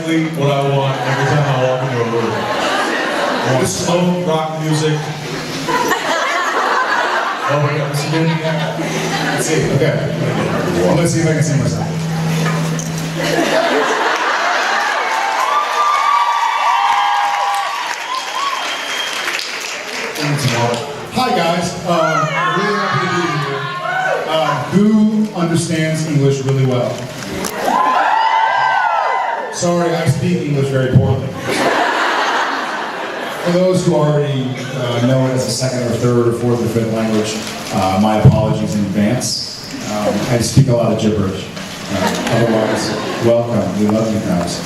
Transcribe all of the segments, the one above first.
exactly what I want every time I walk into a room. I want slow rock music. Oh, we got this again? Let's see, okay. Let's see if I can sing myself. Hi guys, really happy to be here. Who understands English really well? Sorry, I speak English very poorly. For those who already know it as a second or third or fourth or fifth language, my apologies in advance. I speak a lot of gibberish. Otherwise, welcome. We love you guys.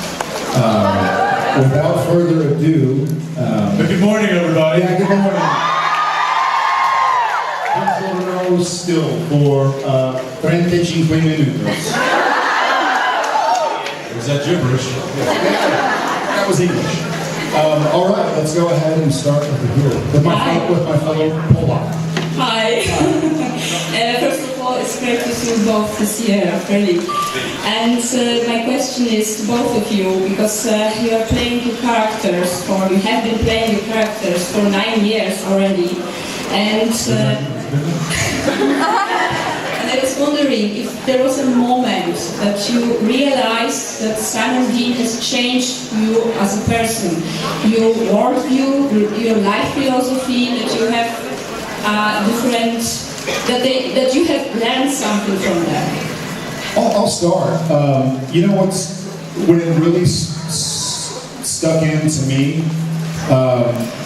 Without further ado... Good morning, everybody. Yeah, good morning. Still for 35 minutos. Is that gibberish? That was English. All right, let's go ahead and start over here with my fellow Polak. Hi. First of all, it's great to see you both this year, really. And my question is to both of you, because you are playing your characters, or you have been playing your characters for 9 years already. And and I was wondering if there was a moment that you realized that Simon Dean has changed you as a person, your worldview, your life philosophy, that you have different, that you have learned something from them. I'll start. You know when it really stuck into me,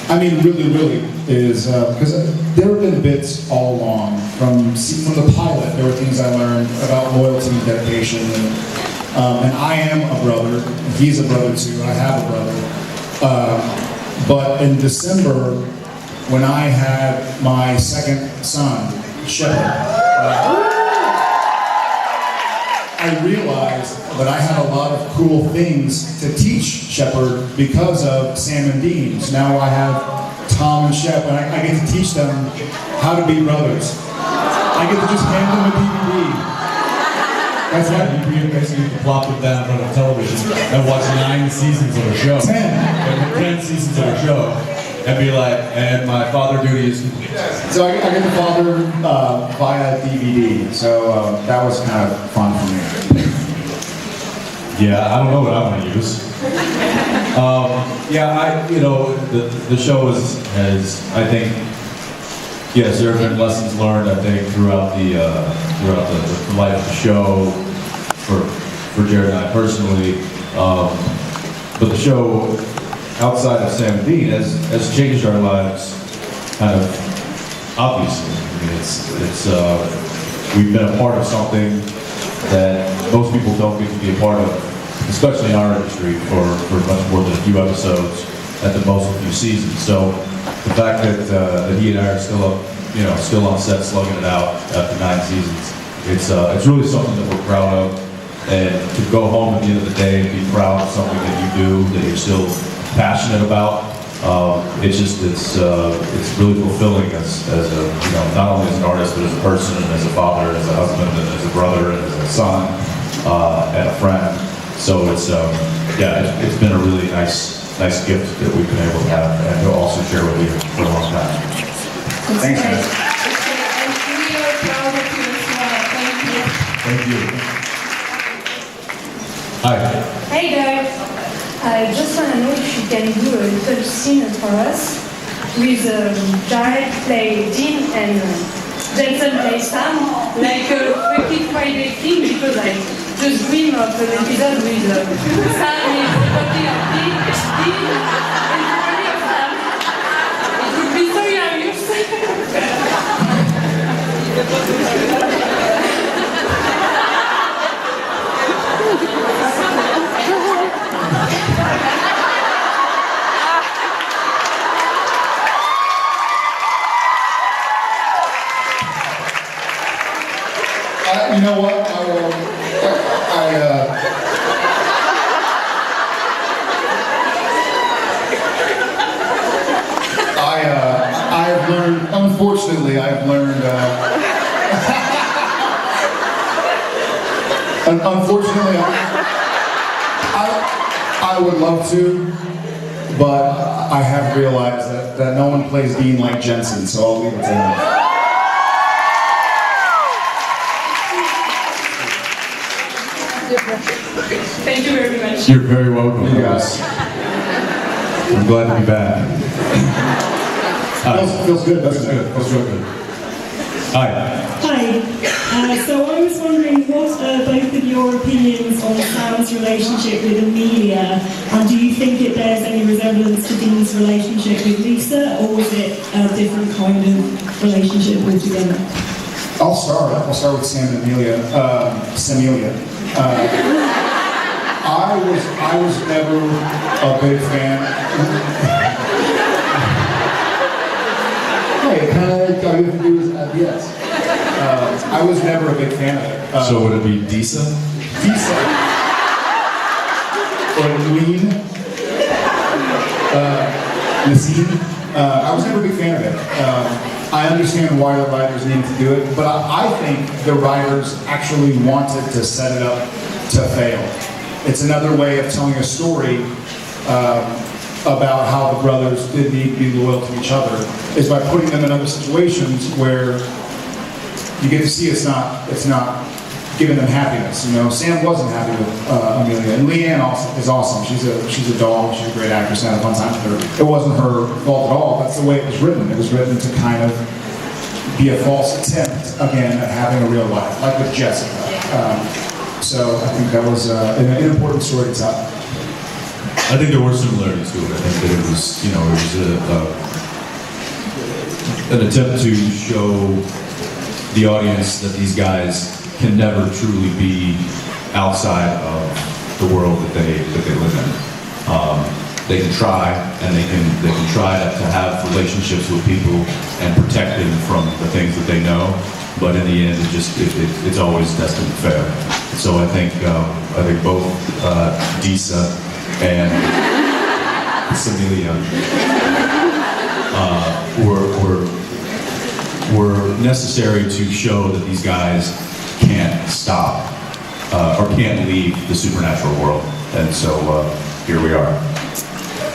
I mean, really, is because there have been bits all along from the pilot. There were things I learned about loyalty and dedication, and I am a brother. He's a brother too. I have a brother. But in December, when I had my second son, Shepard, I realized that I had a lot of cool things to teach Shepard because of Sam and Dean. So now I have Tom and Shep, and I get to teach them how to be brothers. I get to just hand them a DVD. That's right. You basically plop it down in front of television and watch 9 seasons of a show. 10. 10 seasons of a show. And be like, and my father duty is complete. So I get the father via DVD. So that was kind of fun for me. Yeah, I don't know what I want to use. The show has, I think, yes, there have been lessons learned, I think, throughout the life of the show for Jared and I personally. But the show, outside of Sam and Dean, has changed our lives, kind of obviously. I mean, we've been a part of something that most people don't get to be a part of, especially in our industry, for much more than a few episodes, at the most a few seasons. So the fact that he and I are still on set slugging it out after 9 seasons, it's really something that we're proud of. And to go home at the end of the day and be proud of something that you do, that you're still passionate about, it's really fulfilling as not only as an artist, but as a person, and as a father, as a husband, and as a brother, and as a son, and a friend. So it's been a really nice gift that we've been able to have and to also share with you for a long time. Thanks, guys. And we are proud of you as well. Thank you. Thank you. Hi. Hey guys, I just want to know if you can do a little scene for us with Jared play Dean and Jensen play Sam, like a Freaky Friday thing, because I just dream of an episode with Sam is talking of Dean, and the body of Sam. It would be so hilarious. You know what? I've learned, unfortunately, unfortunately, I I would love to, but I have realized that no one plays Dean like Jensen, so I'll leave it to him. Thank you very much. You're very welcome. Yes. I'm glad to be back. Feels good, doesn't it? Feels real good. Hi. Hi. So I was wondering what are both of your opinions on Sam's relationship with Amelia, and do you think it bears any resemblance to Dean's relationship with Lisa, or was it a different kind of relationship altogether? I'll start with Sam and Amelia. Samelia. I was never a big fan. Hey, it kind of got everything to do with yes. I was never a big fan of it. So would it be Disa? Disa. Or Lean. Nassim. I was never a big fan of it. I understand why the writers needed to do it, but I think the writers actually wanted to set it up to fail. It's another way of telling a story about how the brothers did need to be loyal to each other, is by putting them in other situations where you get to see it's not giving them happiness. You know, Sam wasn't happy with Amelia, and Leanne also is awesome. She's a doll. She's a great actress. I had a fun time with her. It wasn't her fault at all. That's the way it was written. It was written to kind of be a false attempt again at having a real life, like with Jessica. So I think that was an important story to tell. I think there were similarities to it. I think that it was, you know, it was an attempt to show the audience that these guys can never truly be outside of the world that they live in. They can try, and they can try to have relationships with people and protect them from the things that they know. But in the end, it's always destined to fail. So I think both Disa and Samelia were necessary to show that these guys can't stop or can't leave the supernatural world. And so here we are.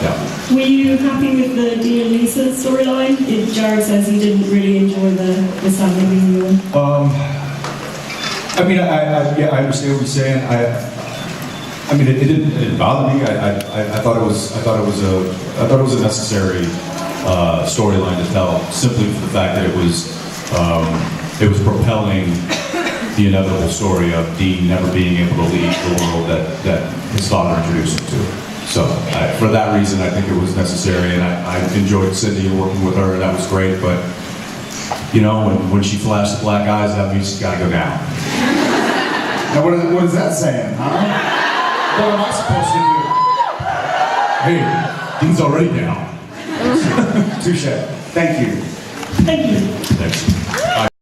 Yeah. Were you happy with the Dean and Lisa storyline? Jared says he didn't really enjoy the Sam and Amelia one. I mean, I understand what you're saying. I mean, it didn't bother me. I thought it was a necessary storyline to tell, simply for the fact that it was propelling the inevitable story of Dean never being able to leave the world that his father introduced him to. So for that reason, I think it was necessary, and I enjoyed Cindy and working with her, and that was great. But you know, when she flashed the black eyes at me, she's got to go down. Now what is that saying, huh? What am I supposed to do? Hey, Dean's already down. Touche. Thank you. Thank you. Thanks.